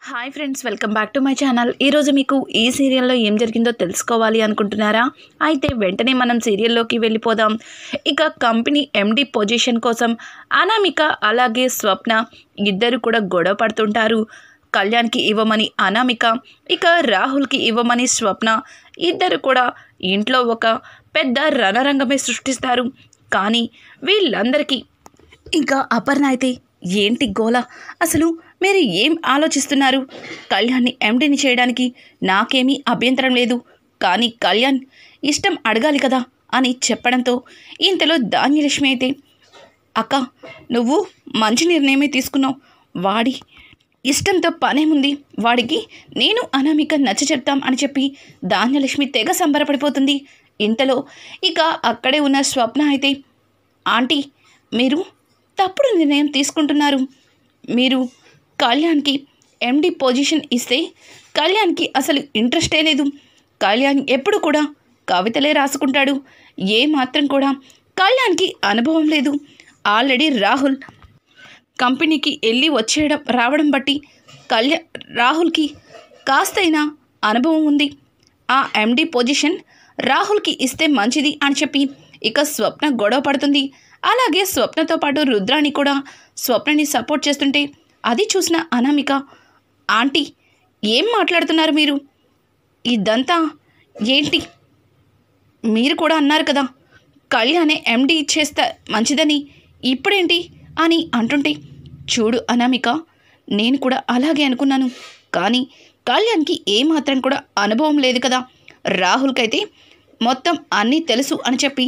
Hi friends, welcome back to my channel. ఈరోజు మీకు ఈ సీరియల్లో ఏం జరిగిందో తెలుసుకోవాలి అనుకుంటున్నారా? అయితే వెంటనే మనం సీరియల్లోకి వెళ్ళిపోదాం. ఇక కంపెనీ ఎండి పొజిషన్ కోసం అనామిక అలాగే స్వప్న ఇద్దరు కూడా గొడవ పడుతుంటారు. కళ్యాణ్కి ఇవ్వమని అనామిక, ఇక రాహుల్కి ఇవ్వమని స్వప్న ఇద్దరు కూడా ఇంట్లో ఒక పెద్ద రణరంగమే సృష్టిస్తారు. కానీ వీళ్ళందరికీ ఇంకా అపర్ణ అయితే ఏంటి గోల, అసలు మీరు ఏం ఆలోచిస్తున్నారు? కళ్యాణ్ని ఎండిని చేయడానికి నాకేమీ అభ్యంతరం లేదు, కానీ కళ్యాణ్ ఇష్టం అడగాలి కదా అని చెప్పడంతో ఇంతలో ధాన్యలక్ష్మి అయితే, అక్క నువ్వు మంచి నిర్ణయమే తీసుకున్నావు, వాడి ఇష్టంతో పనేముంది, వాడికి నేను అనామిక నచ్చ చెప్తాం అని చెప్పి ధాన్యలక్ష్మి తెగ సంబరపడిపోతుంది. ఇంతలో ఇక అక్కడే ఉన్న స్వప్న అయితే, ఆంటీ మీరు తప్పుడు నిర్ణయం తీసుకుంటున్నారు. మీరు కళ్యాణ్కి ఎండి పొజిషన్ ఇస్తే కళ్యాణ్కి అసలు ఇంట్రెస్టే లేదు. కళ్యాణ్ ఎప్పుడు కూడా కవితలే రాసుకుంటాడు. ఏ మాత్రం కూడా కళ్యాణ్కి అనుభవం లేదు. ఆల్రెడీ రాహుల్ కంపెనీకి వెళ్ళి రావడం బట్టి రాహుల్కి కాస్తైనా అనుభవం ఉంది. ఆ ఎండి పొజిషన్ రాహుల్కి ఇస్తే మంచిది అని చెప్పి ఇక స్వప్న గొడవ పడుతుంది. అలాగే స్వప్నతో పాటు రుద్రాణి కూడా స్వప్నని సపోర్ట్ చేస్తుంటే అది చూసిన అనామిక, ఆంటీ ఏం మాట్లాడుతున్నారు మీరు? ఇదంతా ఏంటి? మీరు కూడా అన్నారు కదా కళ్యాణే ఎండి చేస్తే మంచిదని, ఇప్పుడేంటి అని అంటుంటే, చూడు అనామిక, నేను కూడా అలాగే అనుకున్నాను, కానీ కళ్యాణ్కి ఏమాత్రం కూడా అనుభవం లేదు కదా, రాహుల్కైతే మొత్తం అన్నీ తెలుసు అని చెప్పి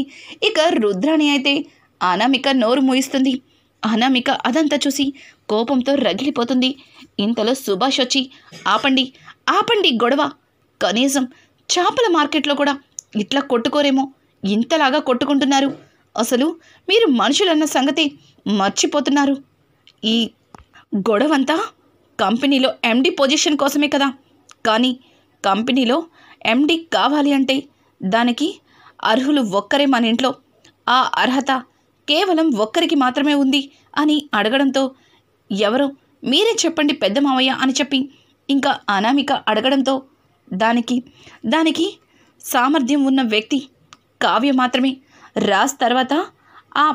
ఇక రుద్రాణి అయితే అనామిక నోరు మూయిస్తుంది. అనామిక అదంతా చూసి కోపంతో రగిలిపోతుంది. ఇంతలో సుభాష్ వచ్చి, ఆపండి ఆపండి గొడవ, కనీసం చేపల మార్కెట్లో కూడా ఇట్లా కొట్టుకోరేమో, ఇంతలాగా కొట్టుకుంటున్నారు. అసలు మీరు మనుషులన్న సంగతి మర్చిపోతున్నారు. ఈ గొడవంతా కంపెనీలో ఎండి పొజిషన్ కోసమే కదా, కానీ కంపెనీలో ఎండి కావాలి అంటే దానికి అర్హులు ఒక్కరే మన ఇంట్లో, ఆ అర్హత కేవలం ఒక్కరికి మాత్రమే ఉంది అని అడగడంతో, ఎవరో మీరే చెప్పండి పెద్ద మావయ్య అని చెప్పి ఇంకా అనామిక అడగడంతో, దానికి సామర్థ్యం ఉన్న వ్యక్తి కావ్య మాత్రమే. రాజ్ తర్వాత ఆ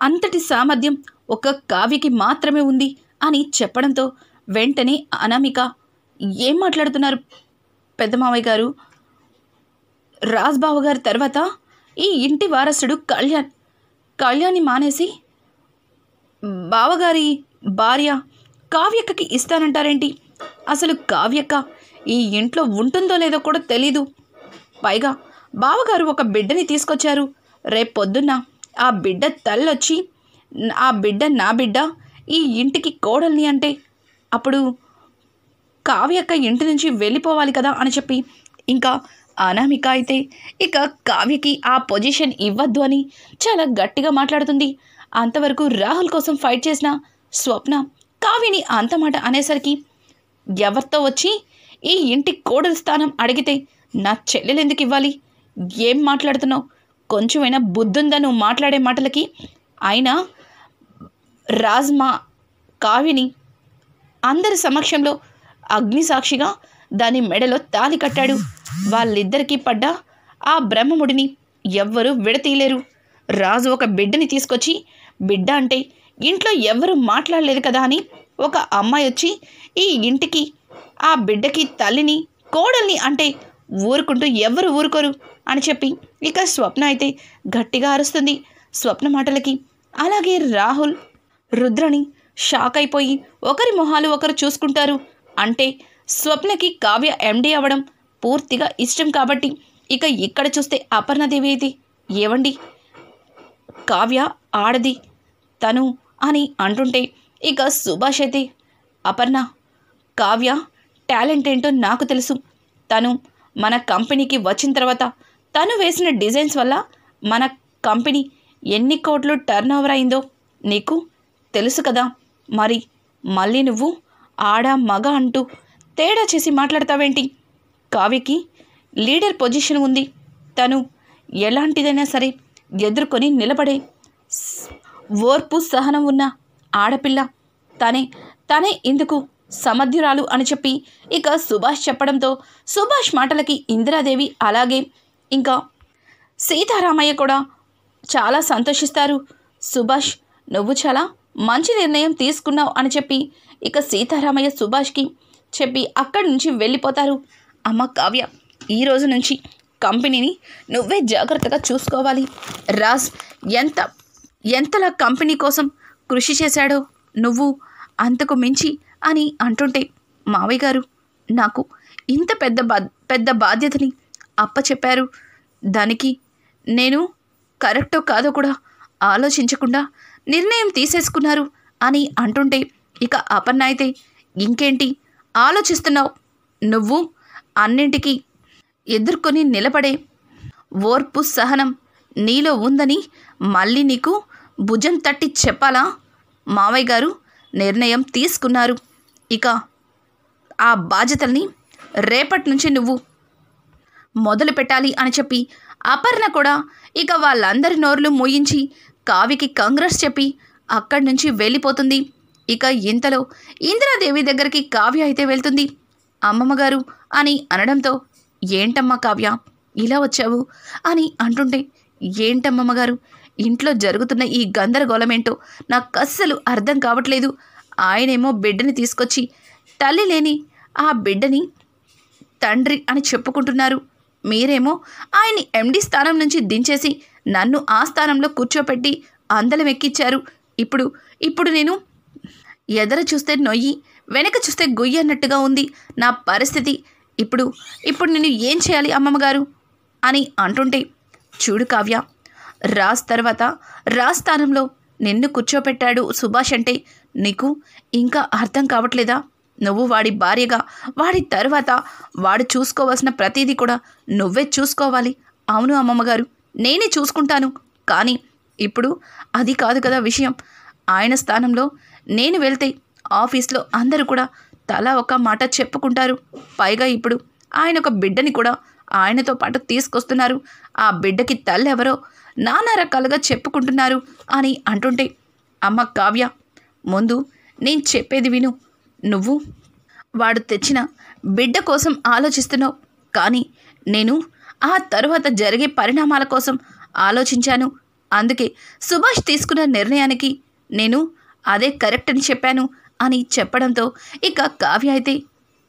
అంతటి సామర్థ్యం ఒక కావ్యకి మాత్రమే ఉంది అని చెప్పడంతో వెంటనే అనామిక, ఏం మాట్లాడుతున్నారు పెద్ద మావయ్య గారు? రాజ్ బావ గారి తర్వాత ఈ ఇంటి వారసుడు కళ్యాణ్ని మానేసి బావగారి భార్య కావ్యక్కకి ఇస్తానంటారేంటి? అసలు కావ్యక్క ఈ ఇంట్లో ఉంటుందో లేదో కూడా తెలీదు. పైగా బావగారు ఒక బిడ్డని తీసుకొచ్చారు. రేపొద్దున్న ఆ బిడ్డ తల్లొచ్చి ఆ బిడ్డ నా బిడ్డ ఈ ఇంటికి కోడల్ని అంటే అప్పుడు కావ్యక్క ఇంటి నుంచి వెళ్ళిపోవాలి కదా అని చెప్పి ఇంకా అనామిక అయితే ఇక కావ్యకి ఆ పొజిషన్ ఇవ్వద్దు అని చాలా గట్టిగా మాట్లాడుతుంది. అంతవరకు రాహుల్ కోసం ఫైట్ చేసిన స్వప్న కావ్యని అంత మాట అనేసరికి, ఎవరితో వచ్చి ఈ ఇంటి కోడల స్థానం అడిగితే నా చెల్లెలు ఎందుకు ఇవ్వాలి? ఏం మాట్లాడుతున్నావు? కొంచెమైనా బుద్ధుందా నువ్వు మాట్లాడే మాటలకి? అయినా రాజ్ మా కావ్యని అందరి సమక్షంలో అగ్నిసాక్షిగా దాని మెడలో తాళి కట్టాడు. వాళ్ళిద్దరికీ పడ్డ ఆ బ్రహ్మముడిని ఎవ్వరూ విడతీయలేరు. రాజు ఒక బిడ్డని తీసుకొచ్చి, బిడ్డ అంటే ఇంట్లో ఎవ్వరూ మాట్లాడలేదు కదా అని ఒక అమ్మాయి వచ్చి ఈ ఇంటికి ఆ బిడ్డకి తల్లిని కోడల్ని అంటే ఊరుకుంటూ ఎవ్వరు ఊరుకోరు అని చెప్పి ఇక స్వప్న అయితే గట్టిగా అరుస్తుంది స్వప్న మాటలకి. అలాగే రాహుల్ రుద్రని షాక్ అయిపోయి ఒకరి మొహాలు ఒకరు చూసుకుంటారు. అంటే స్వప్నకి కావ్య ఎండి అవ్వడం పూర్తిగా ఇష్టం కాబట్టి ఇక ఇక్కడ చూస్తే అపర్ణదేవి అయితే, ఏవండి కావ్య ఆడది తను అని అంటుంటే ఇక సుభాష్ అయితే, అపర్ణ కావ్య టాలెంట్ ఏంటో నాకు తెలుసు. తను మన కంపెనీకి వచ్చిన తర్వాత తను వేసిన డిజైన్స్ వల్ల మన కంపెనీ ఎన్ని కోట్లు టర్న్ ఓవర్ అయిందో నీకు తెలుసు కదా. మరి మళ్ళీ నువ్వు ఆడ మగ అంటూ తేడా చేసి మాట్లాడతావేంటి? కావ్యకి లీడర్ పొజిషన్ ఉంది. తను ఎలాంటిదైనా సరే ఎదుర్కొని నిలబడే ఓర్పు సహనం ఉన్న ఆడపిల్ల. తనే ఇందుకు సమర్థురాలు అని చెప్పి ఇక సుభాష్ చెప్పడంతో సుభాష్ మాటలకి ఇందిరాదేవి అలాగే ఇంకా సీతారామయ్య కూడా చాలా సంతోషిస్తారు. సుభాష్, నువ్వు చాలా మంచి నిర్ణయం తీసుకున్నావు అని చెప్పి ఇక సీతారామయ్య సుభాష్కి చెప్పి అక్కడి నుంచి వెళ్ళిపోతారు. అమ్మ కావ్య, ఈ రోజు నుంచి కంపెనీని నువ్వే జాగ్రత్తగా చూసుకోవాలి. రాజ్ ఎంతలా కంపెనీ కోసం కృషి చేశాడో నువ్వు అంతకు మించి అని అంటుంటే, మావయ్య గారు నాకు ఇంత పెద్ద బాధ్యతని అప్పచెప్పారు, దానికి నేను కరెక్టో కాదో కూడా ఆలోచించకుండా నిర్ణయం తీసేసుకున్నారు అని అంటుంటే, ఇక అపర్ణ అయితే ఇంకేంటి ఆలోచిస్తున్నావు, నువ్వు అన్నింటికీ ఎదుర్కొని నిలబడే ఓర్పు సహనం నీలో ఉందని మళ్ళీ నీకు భుజం తట్టి చెప్పాలా? మావయ్య గారు నిర్ణయం తీసుకున్నారు, ఇక ఆ బాధ్యతల్ని రేపటి నుంచి నువ్వు మొదలు పెట్టాలి అని చెప్పి అపర్ణ కూడా ఇక వాళ్ళందరి నోర్లు మోయించి కావ్యకి కంగ్రెస్ చెప్పి అక్కడి నుంచి వెళ్ళిపోతుంది. ఇక ఇంతలో ఇందిరాదేవి దగ్గరికి కావ్య అయితే వెళ్తుంది. అమ్మమ్మగారు అని అనడంతో, ఏంటమ్మా కావ్య ఇలా వచ్చావు అని అంటుంటే, ఏంటమ్మమ్మగారు ఇంట్లో జరుగుతున్న ఈ గందరగోళమేంటో నాకు అస్సలు అర్థం కావట్లేదు. ఆయనేమో బిడ్డని తీసుకొచ్చి తల్లి లేని ఆ బిడ్డని తండ్రి అని చెప్పుకుంటున్నారు, మీరేమో ఆయన్ని ఎండి స్థానం నుంచి దించేసి నన్ను ఆ స్థానంలో కూర్చోపెట్టి అందలం ఎక్కించారు. ఇప్పుడు నేను ఎదర చూస్తే నొయ్యి వెనక చూస్తే గొయ్యి అన్నట్టుగా ఉంది నా పరిస్థితి. ఇప్పుడు నేను ఏం చేయాలి అమ్మమ్మగారు అని అంటుంటే, చూడు కావ్య, రాజ్ తర్వాత రాజ్ స్థానంలో నిన్ను కూర్చోపెట్టాడు సుభాష్ అంటే నీకు ఇంకా అర్థం కావట్లేదా? నువ్వు వాడి భార్యగా, వాడి తర్వాత వాడు చూసుకోవాల్సిన ప్రతిదీ కూడా నువ్వే చూసుకోవాలి. అవును అమ్మమ్మగారు, నేనే చూసుకుంటాను, కానీ ఇప్పుడు అది కాదు కదా విషయం. ఆయన స్థానంలో నేను వెళ్తే ఆఫీస్లో అందరూ కూడా తలా ఒక మాట చెప్పుకుంటారు. పైగా ఇప్పుడు ఆయన ఒక బిడ్డని కూడా ఆయనతో పాటు తీసుకొస్తున్నారు. ఆ బిడ్డకి తల్లి ఎవరో నానా రకాలుగా చెప్పుకుంటున్నారు అని అంటుంటే, అమ్మ కావ్య, ముందు నేను చెప్పేది విను. నువ్వు వాడు తెచ్చిన బిడ్డ కోసం ఆలోచిస్తున్నావు, కానీ నేను ఆ తరువాత జరిగే పరిణామాల కోసం ఆలోచించాను. అందుకే సుభాష్ తీసుకున్న నిర్ణయానికి నేను అదే కరెక్ట్ అని చెప్పాను అని చెప్పడంతో ఇక కావ్య అయితే,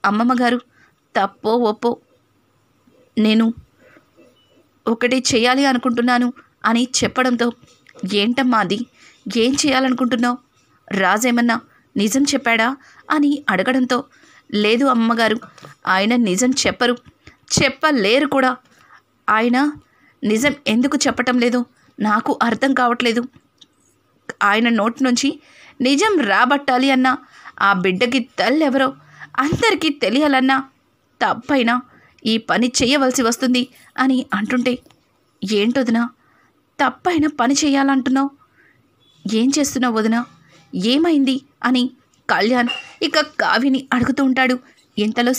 అమ్మమ్మగారు తప్పో ఒప్పో నేను ఒకటి చేయాలి అనుకుంటున్నాను అని చెప్పడంతో, ఏంటమ్మా అది, ఏం చేయాలనుకుంటున్నావు? రాజేమన్నా నిజం చెప్పాడా అని అడగడంతో, లేదు అమ్మగారు, ఆయన నిజం చెప్పలేరు కూడా. ఆయన నిజం ఎందుకు చెప్పటం లేదు నాకు అర్థం కావట్లేదు. ఆయన నోటి నుంచి నిజం రాబట్టాలి అన్నా, ఆ బిడ్డకి తల్లి ఎవరో అందరికీ తెలియాలన్నా తప్పైనా ఈ పని చేయవలసి వస్తుంది అని అంటుంటే, ఏంటొదినా తప్పైన పని చేయాలంటున్నావు? ఏం చేస్తున్నావు వదినా, ఏమైంది అని కళ్యాణ్ ఇక కావ్యని అడుగుతూ ఉంటాడు. ఇంతలో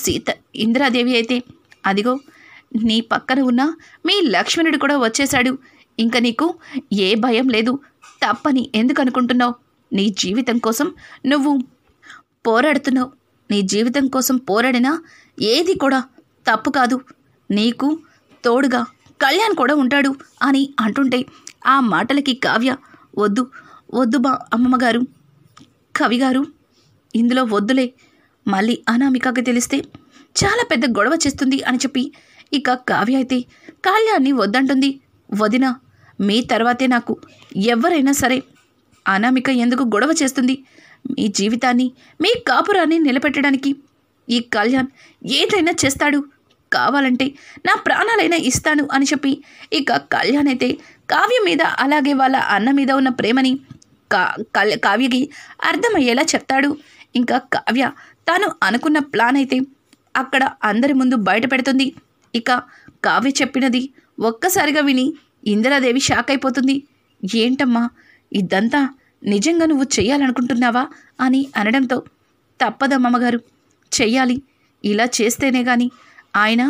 ఇందిరాదేవి అయితే, అదిగో నీ పక్కన ఉన్న మీ లక్ష్మణుడు కూడా వచ్చేశాడు, ఇంకా నీకు ఏ భయం లేదు. తప్పని ఎందుకు అనుకుంటున్నావు? నీ జీవితం కోసం నువ్వు పోరాడుతున్నావు. నీ జీవితం కోసం పోరాడినా ఏది కూడా తప్పు కాదు. నీకు తోడుగా కళ్యాణ్ కూడా ఉంటాడు అని అంటుంటే, ఆ మాటలకి కావ్య, వద్దు బా అమ్మమ్మగారు, కవిగారు, ఇందులో వద్దులే, మళ్ళీ అనామికకి తెలిస్తే చాలా పెద్ద గొడవ చేస్తుంది అని చెప్పి ఇక కావ్య అయితే కళ్యాణ్ని వద్దంటుంది. వదిన, మీ తర్వాతే నాకు ఎవరైనా సరే. అనామిక ఎందుకు గొడవ చేస్తుంది? మీ జీవితాన్ని, మీ కాపురాన్ని నిలబెట్టడానికి ఈ కళ్యాణ్ ఏదైనా చేస్తాడు. కావాలంటే నా ప్రాణాలైనా ఇస్తాను అని చెప్పి ఇక కళ్యాణ్ అయితే కావ్య మీద అలాగే వాళ్ళ అన్న మీద ఉన్న ప్రేమని కావ్యకి అర్థమయ్యేలా చెప్తాడు. ఇంకా కావ్య తాను అనుకున్న ప్లాన్ అయితే అక్కడ అందరి ముందు బయట పెడుతుంది. ఇక కావ్య చెప్పినది ఒక్కసారిగా విని ఇందిరాదేవి షాక్ అయిపోతుంది. ఏంటమ్మా ఇదంతా నిజంగా నువ్వు చెయ్యాలనుకుంటున్నావా అని అనడంతో, తప్పదమ్మమ్మగారు, చెయ్యాలి. ఇలా చేస్తేనే కానీ ఆయన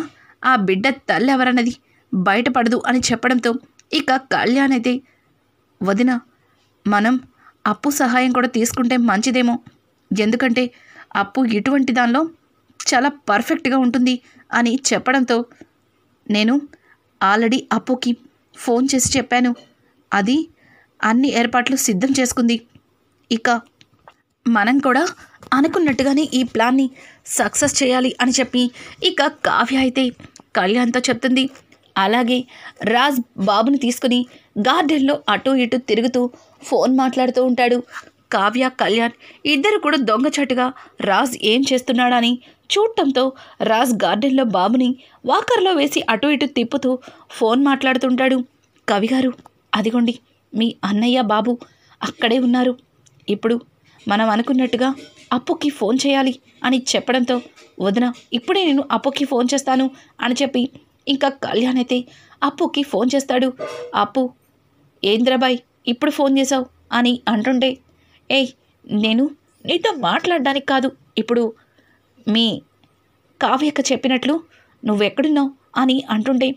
ఆ బిడ్డ తల్లి ఎవరన్నది బయటపడదు అని చెప్పడంతో ఇక కళ్యాణ్ అయితే, వదిన, మనం అప్పు సహాయం కూడా తీసుకుంటే మంచిదేమో. ఎందుకంటే అప్పు ఇటువంటి దానిలో చాలా పర్ఫెక్ట్గా ఉంటుంది అని చెప్పడంతో నేను ఆల్రెడీ అప్పుకి ఫోన్ చేసి చెప్పాను. అది అన్ని ఏర్పాట్లు సిద్ధం చేసుకుంది. ఇక మనం కూడా అనుకున్నట్టుగానే ఈ ప్లాన్ని సక్సెస్ చేయాలి అని చెప్పి ఇక కావ్య అయితే కళ్యాణ్తో చెప్తుంది. అలాగే రాజ్ బాబుని తీసుకుని గార్డెన్లో అటు ఇటు తిరుగుతూ ఫోన్ మాట్లాడుతూ ఉంటాడు. కావ్య కళ్యాణ్ ఇద్దరు కూడా దొంగచాటుగా రాజ్ ఏం చేస్తున్నాడని చూడటంతో రాజ్ గార్డెన్లో బాబుని వాకర్లో వేసి అటు ఇటు తిప్పుతూ ఫోన్ మాట్లాడుతుంటాడు. కవిగారు, అదిగోండి మీ అన్నయ్య బాబు అక్కడే ఉన్నారు. ఇప్పుడు మనం అనుకున్నట్టుగా అప్పుకి ఫోన్ చేయాలి అని చెప్పడంతో వదిన ఇప్పుడే నేను అప్పుకి ఫోన్ చేస్తాను అని చెప్పి ఇంకా కళ్యాణ్ అయితే అప్పుకి ఫోన్ చేస్తాడు. అప్పు, ఏంద్రబాయ్ ఇప్పుడు ఫోన్ చేసావు అని అంటుంటే, ఏయ్ నేను నీతో మాట్లాడడానికి కాదు, ఇప్పుడు మీ కావ్యక్క చెప్పినట్లు నువ్వెక్కడున్నావు అని అంటుంటే,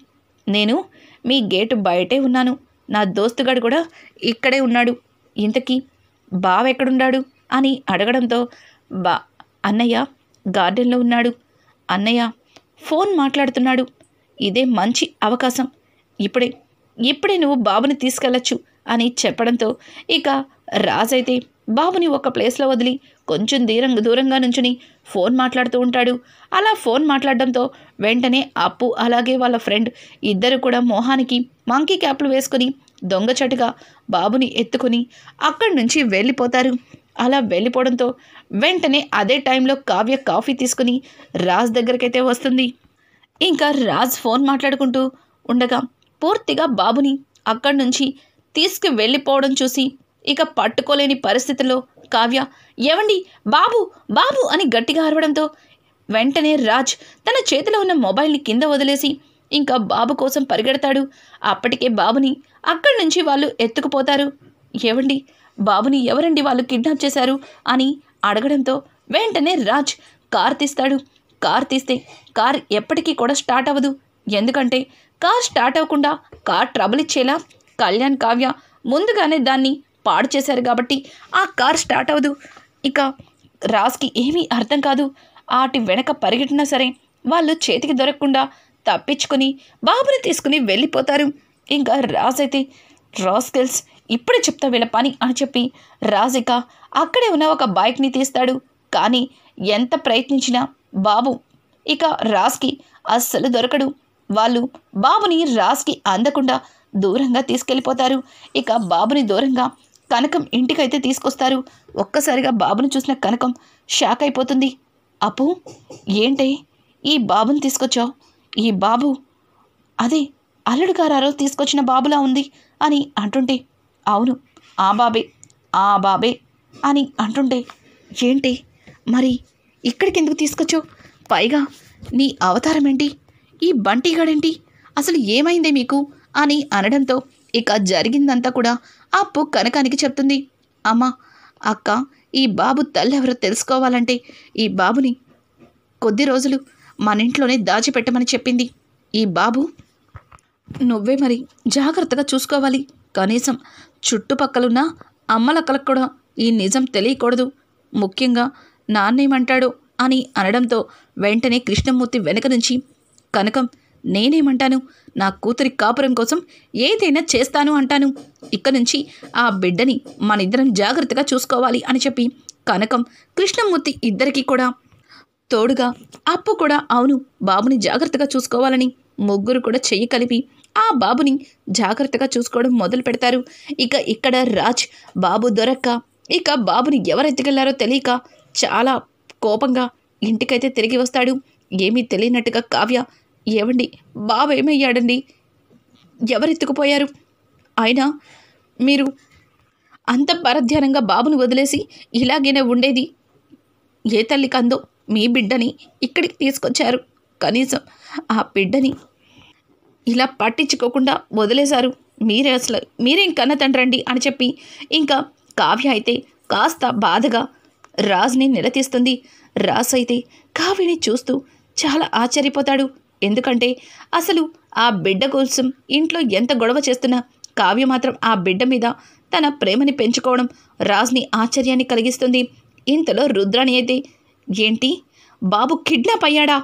నేను మీ గేటు బయటే ఉన్నాను, నా దోస్తుగాడు కూడా ఇక్కడే ఉన్నాడు, ఇంతకీ బావ ఎక్కడున్నాడు అని అడగడంతో అన్నయ్య గార్డెన్లో ఉన్నాడు, అన్నయ్య ఫోన్ మాట్లాడుతున్నాడు, ఇదే మంచి అవకాశం, ఇప్పుడే నువ్వు బాబుని తీసుకెళ్ళచ్చు అని చెప్పడంతో ఇక రాజైతే బాబుని ఒక ప్లేస్లో వదిలి కొంచెం దూరంగా నుంచుని ఫోన్ మాట్లాడుతూ ఉంటాడు. అలా ఫోన్ మాట్లాడడంతో వెంటనే అప్పు అలాగే వాళ్ళ ఫ్రెండ్ ఇద్దరు కూడా మొహానికి మంకీ క్యాప్లు వేసుకుని దొంగచటుగా బాబుని ఎత్తుకుని అక్కడి నుంచి వెళ్ళిపోతారు. అలా వెళ్ళిపోవడంతో వెంటనే అదే టైంలో కావ్య కాఫీ తీసుకుని రాజ్ దగ్గరికైతే వస్తుంది. ఇంకా రాజ్ ఫోన్ మాట్లాడుకుంటూ ఉండగా పూర్తిగా బాబుని అక్కడి నుంచి తీసుకు వెళ్ళిపోవడం చూసి ఇక పట్టుకోలేని పరిస్థితిలో కావ్య, ఏవండి బాబు బాబు అని గట్టిగా అరవడంతో వెంటనే రాజ్ తన చేతిలో ఉన్న మొబైల్ని కింద వదిలేసి ఇంకా బాబు కోసం పరిగెడతాడు. అప్పటికే బాబుని అక్కడి నుంచి వాళ్ళు ఎత్తుకుపోతారు. ఏవండి బాబుని ఎవరండి వాళ్ళు కిడ్నాప్ చేశారు అని అడగడంతో వెంటనే రాజ్ కార్ తీస్తాడు. కార్ తీస్తే కార్ ఎప్పటికీ కూడా స్టార్ట్ అవ్వదు. ఎందుకంటే కార్ స్టార్ట్ అవ్వకుండా కార్ ట్రబుల్ ఇచ్చేలా కళ్యాణ్ కావ్య ముందుగానే దాన్ని పాడు చేశారు కాబట్టి ఆ కార్ స్టార్ట్ అవ్వదు. ఇక రాజ్కి ఏమీ అర్థం కాదు. ఆటి వెనక పరిగెట్టినా సరే వాళ్ళు చేతికి దొరకకుండా తప్పించుకొని బాబుని తీసుకుని వెళ్ళిపోతారు. ఇంకా రాజ్ అయితే రాస్కెల్స్ ఇప్పుడే చెప్తా వీళ్ళ పని అని చెప్పి రాజ్ ఇక అక్కడే ఉన్న ఒక బైక్ని తీస్తాడు. కానీ ఎంత ప్రయత్నించినా బాబు ఇక రాజ్కి అస్సలు దొరకడు. వాళ్ళు బాబుని రాజ్కి అందకుండా దూరంగా తీసుకెళ్ళిపోతారు. ఇక బాబుని దూరంగా కనకం ఇంటికైతే తీసుకొస్తారు. ఒక్కసారిగా బాబుని చూసిన కనకం షాక్ అయిపోతుంది. అప్పు, ఏంటే ఈ బాబుని తీసుకొచ్చావు? ఈ బాబు అదే అల్లుడు గారు తీసుకొచ్చిన బాబులా ఉంది అని అంటుంటే, అవును ఆ బాబే అని అంటుంటే, ఏంటి మరి ఇక్కడికి ఎందుకు తీసుకొచ్చావు? పైగా నీ అవతారం ఏంటి? ఈ బంటిగాడేంటి? అసలు ఏమైందే మీకు అని అనడంతో ఇక జరిగిందంతా కూడా అప్పు కనకానికి చెప్తుంది. అమ్మ, అక్క, ఈ బాబు తల్లెవరో తెలుసుకోవాలంటే ఈ బాబుని కొద్ది రోజులు మన ఇంట్లోనే దాచిపెట్టమని చెప్పింది. ఈ బాబు నువ్వే మరి జాగ్రత్తగా చూసుకోవాలి. కనీసం చుట్టుపక్కలున్న అమ్మలక్కలకు కూడా ఈ నిజం తెలియకూడదు. ముఖ్యంగా నాన్నేమంటాడో అని అనడంతో వెంటనే కృష్ణమూర్తి వెనక నుంచి, కనకం, నేనేమంటాను? నా కూతురి కాపురం కోసం ఏదైనా చేస్తాను అంటాను. ఇక్క నుంచి ఆ బిడ్డని మనిద్దరం జాగ్రత్తగా చూసుకోవాలి అని చెప్పి కనకం కృష్ణమూర్తి ఇద్దరికీ కూడా తోడుగా అప్పు కూడా అవును బాబుని జాగ్రత్తగా చూసుకోవాలని ముగ్గురు కూడా చెయ్యి కలిపి ఆ బాబుని జాగ్రత్తగా చూసుకోవడం మొదలు పెడతారు. ఇక ఇక్కడ రాజ్ బాబు దొరక్క ఇక బాబుని ఎవరెత్తుకెళ్లారో తెలియక చాలా కోపంగా ఇంటికైతే తిరిగి వస్తాడు. ఏమీ తెలియనట్టుగా కావ్య, ఏవండి బాబు ఏమయ్యాడండి? ఎవరెత్తుకుపోయారు? అయినా మీరు అంత పరధ్యానంగా బాబుని వదిలేసి ఇలాగైనా ఉండేది? ఏ తల్లి కందో మీ బిడ్డని ఇక్కడికి తీసుకొచ్చారు. కనీసం ఆ బిడ్డని ఇలా పట్టించుకోకుండా వదిలేశారు. మీరేం కన్న తండ్రండి అని చెప్పి ఇంకా కావ్య అయితే కాస్త బాధగా రాజ్ని నిలదీస్తుంది. రాజ్ అయితే కావ్యని చూస్తూ చాలా ఆశ్చర్యపోతాడు. ఎందుకంటే అసలు ఆ బిడ్డ కోసం ఇంట్లో ఎంత గొడవ చేస్తున్నా కావ్య మాత్రం ఆ బిడ్డ మీద తన ప్రేమని పెంచుకోవడం రాజ్ని ఆశ్చర్యాన్ని కలిగిస్తుంది. ఇంతలో రుద్రాణి అయితే ఏంటి, బాబు కిడ్నాప్ అయ్యాడా?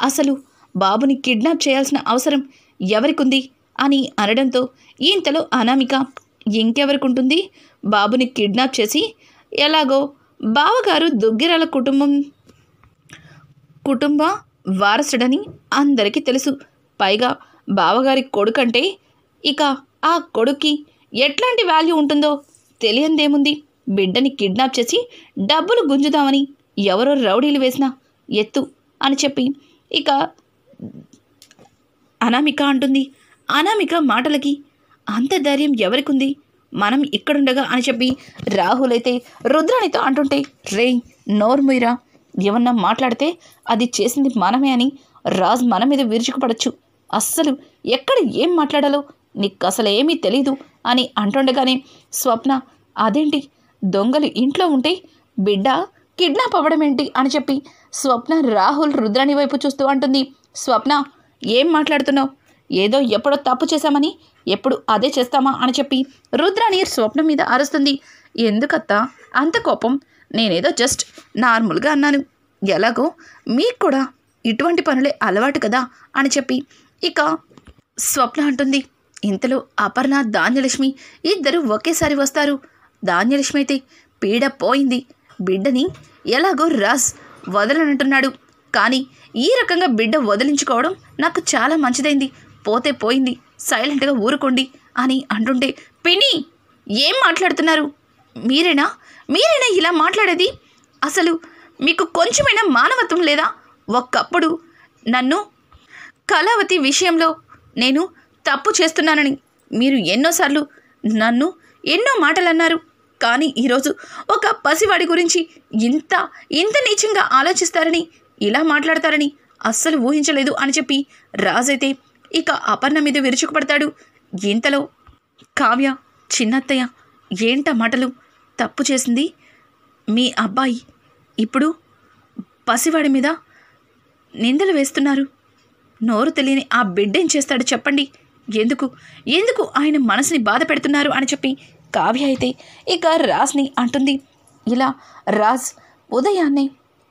అసలు బాబుని కిడ్నాప్ చేయాల్సిన అవసరం ఎవరికుంది అని అనడంతో ఇంతలో అనామిక, ఇంకెవరికి ఉంటుంది, బాబుని కిడ్నాప్ చేసి ఎలాగో బావగారు దుగ్గిరాల కుటుంబ వారసుడని అందరికీ తెలుసు. పైగా బావగారి కొడుకంటే ఇక ఆ కొడుక్కి ఎట్లాంటి వాల్యూ ఉంటుందో తెలియందేముంది. బిడ్డని కిడ్నాప్ చేసి డబ్బులు గుంజుదామని ఎవరో రౌడీలు వేసిన ఎత్తు అని చెప్పి ఇక అనామిక అంటుంది. అనామిక మాటలకి అంత ధైర్యం ఎవరికుంది, మనం ఇక్కడుండగా అని చెప్పి రాహుల్ అయితే రుద్రాణితో అంటుంటే, రే నోర్ముయిరా, ఏమన్నా మాట్లాడితే అది చేసింది మనమే అని రాజ్ మన మీద విరుచుకుపడచ్చు. అస్సలు ఎక్కడ ఏం మాట్లాడాలో నీకు అసలు ఏమీ తెలీదు అని అంటుండగానే స్వప్న, అదేంటి దొంగలు ఇంట్లో ఉంటే బిడ్డ కిడ్నాప్ అవ్వడం ఏంటి అని చెప్పి స్వప్న రాహుల్ రుద్రాణి వైపు చూస్తూ అంటుంది. స్వప్న, ఏం మాట్లాడుతున్నావు? ఏదో ఎప్పుడో తప్పు చేశామని ఎప్పుడు అదే చేస్తామా అని చెప్పి రుద్రాణి స్వప్న మీద అరుస్తుంది. ఎందుకత్తా అంత కోపం? నేనేదో జస్ట్ నార్మల్గా అన్నాను. ఎలాగో మీకు కూడా ఇటువంటి పనులే అలవాటు కదా అని చెప్పి ఇక స్వప్న అంటుంది. ఇంతలో అపర్ణ ధాన్యలక్ష్మి ఇద్దరు ఒకేసారి వస్తారు. ధాన్యలక్ష్మి అయితే పీడ పోయింది, బిడ్డని ఎలాగో రాజ్ వదలనంటున్నాడు, కానీ ఈ రకంగా బిడ్డ వదిలించుకోవడం నాకు చాలా మంచిదైంది, పోతే పోయింది, సైలెంట్గా ఊరుకోండి అని అంటుంటే, పిన్ని ఏం మాట్లాడుతున్నారు? మీరేనా ఇలా మాట్లాడేది? అసలు మీకు కొంచెమైనా మానవత్వం లేదా? ఒకప్పుడు నన్ను కళావతి విషయంలో నేను తప్పు చేస్తున్నానని మీరు ఎన్నోసార్లు నన్ను ఎన్నో మాటలు అన్నారు, కానీ ఈరోజు ఒక పసివాడి గురించి ఇంత నీచంగా ఆలోచిస్తారని, ఇలా మాట్లాడతారని అస్సలు ఊహించలేదు అని చెప్పి రాజైతే ఇక అపర్ణ మీద విరుచుకుపడతాడు. ఇంతలో కావ్య, చిన్నత్తయ్య ఏంట మాటలు, తప్పు చేసింది మీ అబ్బాయి, ఇప్పుడు పసివాడి మీద నిందలు వేస్తున్నారు. నోరు తెలియని ఆ బిడ్డ ఏం చేస్తాడు చెప్పండి? ఎందుకు ఆయన మనసుని బాధ పెడుతున్నారు అని చెప్పి కావ్య అయితే ఇక రాజ్ని అంటుంది. ఇలా రాజ్ ఉదయాన్నే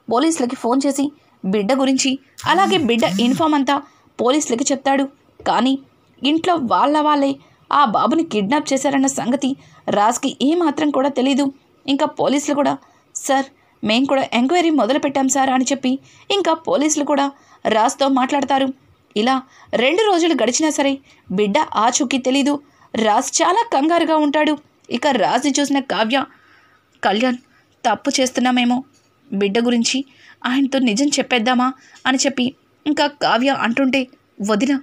పోలీసులకి ఫోన్ చేసి బిడ్డ గురించి అలాగే బిడ్డ ఇన్ఫామ్ అంతా పోలీసులకి చెప్తాడు. కానీ ఇంట్లో వాళ్ళే ఆ బాబుని కిడ్నాప్ చేశారన్న సంగతి రాజ్కి ఏమాత్రం కూడా తెలీదు. ఇంకా పోలీసులు కూడా, సార్ మేం కూడా ఎంక్వైరీ మొదలు పెట్టాం సార్ అని చెప్పి ఇంకా పోలీసులు కూడా రాజ్తో మాట్లాడతారు. ఇలా 2 రోజులు గడిచినా సరే బిడ్డ ఆచూకీ తెలీదు. రాజ్ చాలా కంగారుగా ఉంటాడు. ఇక రాజ్ని చూసిన కావ్య, కళ్యాణ్ తప్పు చేస్తున్నామేమో, బిడ్డ గురించి ఆయనతో నిజం చెప్పేద్దామా అని చెప్పి ఇంకా కావ్య అంటుంటే, వదిన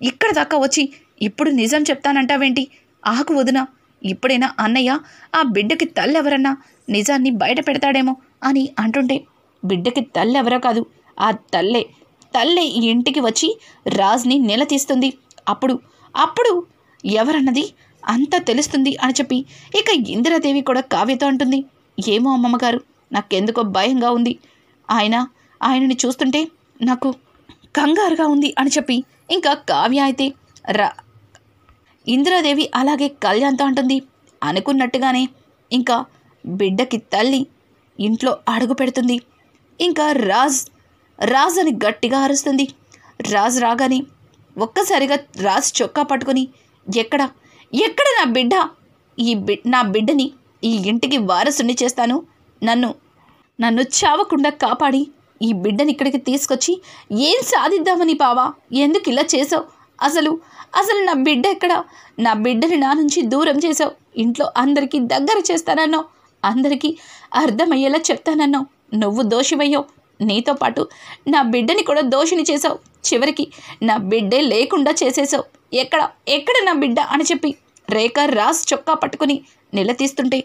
ఇక్కడ దాకా వచ్చి ఇప్పుడు నిజం చెప్తానంటావేంటి? ఆకు వదిన, ఇప్పుడైనా అన్నయ్య ఆ బిడ్డకి తల్లెవరన్నా నిజాన్ని బయట పెడతాడేమో అని అంటుంటే, బిడ్డకి తల్లెవరో కాదు, ఆ తల్లే ఈ ఇంటికి వచ్చి రాజ్ని నిలదీస్తుంది. అప్పుడు ఎవరన్నది అంతా తెలుస్తుంది అని చెప్పి ఇక ఇందిరాదేవి కూడా కావ్యతో అంటుంది. ఏమో అమ్మమ్మగారు, నాకెందుకో భయంగా ఉంది, ఆయనని చూస్తుంటే నాకు కంగారుగా ఉంది అని చెప్పి ఇంకా కావ్య అయితే ఇందిరాదేవి అలాగే కళ్యాణ్తో అంటుంది. అనుకున్నట్టుగానే ఇంకా బిడ్డకి తల్లి ఇంట్లో అడుగు పెడుతుంది. ఇంకా రాజ్ అని గట్టిగా అరుస్తుంది. రాజ్ రాగానే ఒక్కసారిగా రాజ్ చొక్కా పట్టుకుని, ఎక్కడ నా బిడ్డ? నా బిడ్డని ఈ ఇంటికి వారసుని చేస్తాను, నన్ను చావకుండా కాపాడి ఈ బిడ్డని ఇక్కడికి తీసుకొచ్చి ఏం సాధిద్దామని బావా ఎందుకు ఇలా చేసావు? అసలు నా బిడ్డ ఎక్కడ? నా బిడ్డని నా నుంచి దూరం చేసావు. ఇంట్లో అందరికీ దగ్గర చేస్తానన్నావు, అందరికీ అర్థమయ్యేలా చెప్తానన్నావు. నువ్వు దోషివయ్యావు, నీతో పాటు నా బిడ్డని కూడా దోషిని చేసావు. చివరికి నా బిడ్డే లేకుండా చేసేసావు. ఎక్కడ నా బిడ్డ అని చెప్పి రేఖ రాజ్ చొక్కా పట్టుకుని నిలదీస్తుంటే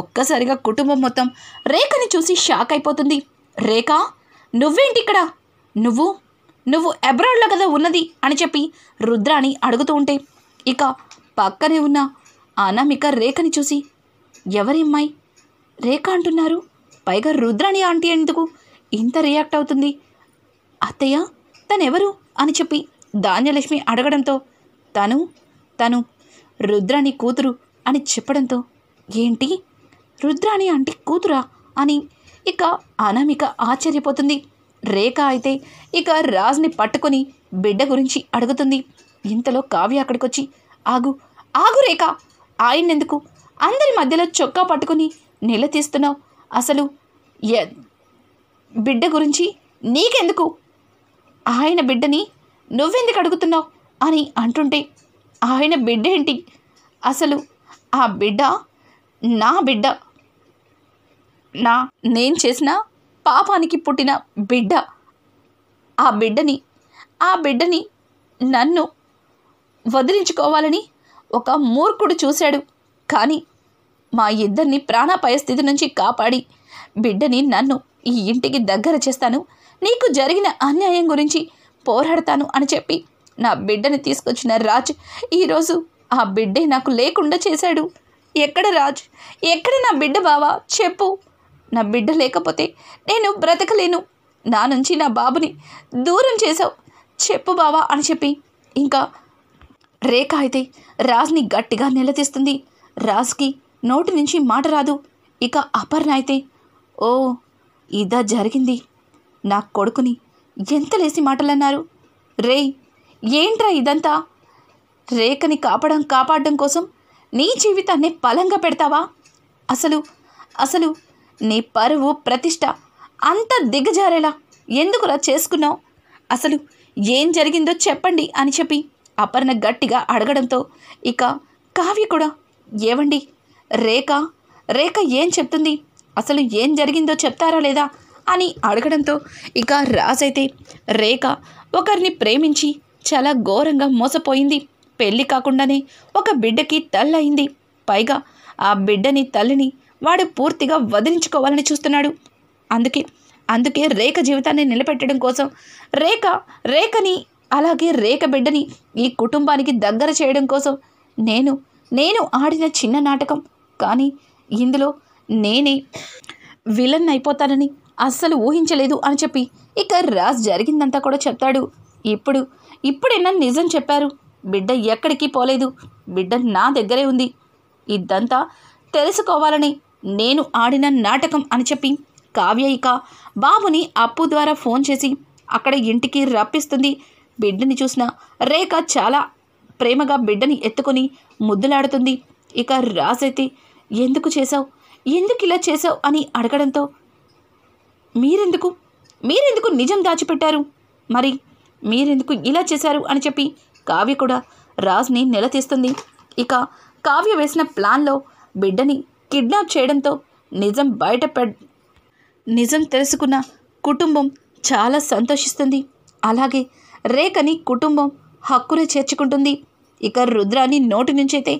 ఒక్కసారిగా కుటుంబం మొత్తం రేఖని చూసి షాక్ అయిపోతుంది. రేఖ, నువ్వేంటి ఇక్కడ? నువ్వు అబ్రాడ్లో కదా ఉన్నది అని చెప్పి రుద్రాణి అడుగుతూ ఉంటే ఇక పక్కనే ఉన్న అనామిక రేఖని చూసి, ఎవరి అమ్మాయి రేఖ అంటున్నారు, పైగా రుద్రాణి ఆంటీ ఎందుకు ఇంత రియాక్ట్ అవుతుంది? అత్తయ్య తనెవరు అని చెప్పి ధాన్యలక్ష్మి అడగడంతో తను రుద్రాణి కూతురు అని చెప్పడంతో, ఏంటి రుద్రాణి ఆంటీ కూతురా అని ఇక అనామిక ఆశ్చర్యపోతుంది. రేఖ అయితే ఇక రాజ్ని పట్టుకొని బిడ్డ గురించి అడుగుతుంది. ఇంతలో కావ్య అక్కడికొచ్చి, ఆగు ఆగు రేఖ, ఆయన్నెందుకు అందరి మధ్యలో చొక్కా పట్టుకుని నిలదీస్తున్నావు? అసలు బిడ్డ గురించి నీకెందుకు? ఆయన బిడ్డని నువ్వెందుకు అడుగుతున్నావు అని అంటుంటే, ఆయన బిడ్డ ఏంటి? అసలు ఆ బిడ్డ నా బిడ్డ, నేను చేసిన పాపానికి పుట్టిన బిడ్డ. ఆ బిడ్డని నన్ను వదిలించుకోవాలని ఒక మూర్ఖుడు చూశాడు. కానీ మా ఇద్దరిని ప్రాణాపాయ స్థితి నుంచి కాపాడి బిడ్డని నన్ను ఈ ఇంటికి దగ్గర చేస్తాను, నీకు జరిగిన అన్యాయం గురించి పోరాడతాను అని చెప్పి నా బిడ్డని తీసుకొచ్చిన రాజ్ ఈరోజు ఆ బిడ్డే నాకు లేకుండా చేశాడు. ఎక్కడ రాజ్, ఎక్కడ నా బిడ్డ బావా? చెప్పు. నా బిడ్డ లేకపోతే నేను బ్రతకలేను. నా నుంచి నా బాబుని దూరం చేశావు, చెప్పు బావా అని చెప్పి ఇంకా రేఖ అయితే రాజ్ని గట్టిగా నిలదీస్తుంది. రాజ్కి నోటి నుంచి మాట రాదు. ఇక అపర్ణ అయితే, ఓ ఇదా జరిగింది, నా కొడుకుని ఎంత లేసి మాటలన్నారు. రే ఏంట్రా ఇదంతా? రేఖని కాపాడడం కోసం నీ జీవితాన్ని పలంగా పెడతావా? అసలు నీ పరువు ప్రతిష్ట అంత దిగజారేలా ఎందుకురా చేసుకున్నావు? అసలు ఏం జరిగిందో చెప్పండి అని చెప్పి అపర్ణ గట్టిగా అడగడంతో ఇక కావ్య కూడా, ఏవండి రేఖ ఏం చెప్తుంది, అసలు ఏం జరిగిందో చెప్తారా లేదా అని అడగడంతో ఇక రాజ్ అయితే, రేఖ ఒకరిని ప్రేమించి చాలా ఘోరంగా మోసపోయింది. పెళ్ళి కాకుండానే ఒక బిడ్డకి తల్లయింది. పైగా ఆ బిడ్డని తల్లిని వాడు పూర్తిగా వదిలించుకోవాలని చూస్తున్నాడు. అందుకే రేఖ జీవితాన్ని నిలబెట్టడం కోసం రేఖని అలాగే రేఖ బిడ్డని ఈ కుటుంబానికి దగ్గర చేయడం కోసం నేను ఆడిన చిన్న నాటకం. కానీ ఇందులో నేనే విలన్ అయిపోతానని అస్సలు ఊహించలేదు అని చెప్పి ఇక రాజ్ జరిగిందంతా కూడా చెప్తాడు. ఇప్పుడైనా నిజం చెప్పారు. బిడ్డ ఎక్కడికి పోలేదు, బిడ్డ నా దగ్గరే ఉంది. ఇదంతా తెలుసుకోవాలని నేను ఆడిన నాటకం అని చెప్పి కావ్య ఇక బాబుని అప్పు ద్వారా ఫోన్ చేసి అక్కడ ఇంటికి రప్పిస్తుంది. బిడ్డని చూసిన రేఖ చాలా ప్రేమగా బిడ్డని ఎత్తుకొని ముద్దులాడుతుంది. ఇక రాజ్ అయితే, ఎందుకు ఇలా చేసావు అని అడగడంతో, మీరెందుకు నిజం దాచిపెట్టారు, మరి మీరెందుకు ఇలా చేశారు అని చెప్పి కావ్య కూడా రాజ్ని నిలదీస్తుంది. ఇక కావ్య వేసిన ప్లాన్లో బిడ్డని కిడ్నాప్ చేయడంతో నిజం తెలుసుకున్న కుటుంబం చాలా సంతోషిస్తుంది. అలాగే రేఖని కుటుంబం హక్కున చేర్చుకుంటుంది. ఇక రుద్రాని నోటి నుంచైతే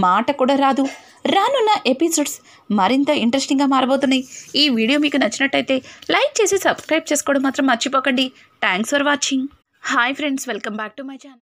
మాట కూడా రాదు. రానున్న ఎపిసోడ్స్ మరింత ఇంట్రెస్టింగ్గా మారబోతున్నాయి. ఈ వీడియో మీకు నచ్చినట్టయితే లైక్ చేసి సబ్స్క్రైబ్ చేసుకోవడం మాత్రం మర్చిపోకండి. Thanks for watching. Hi friends, welcome back to my channel.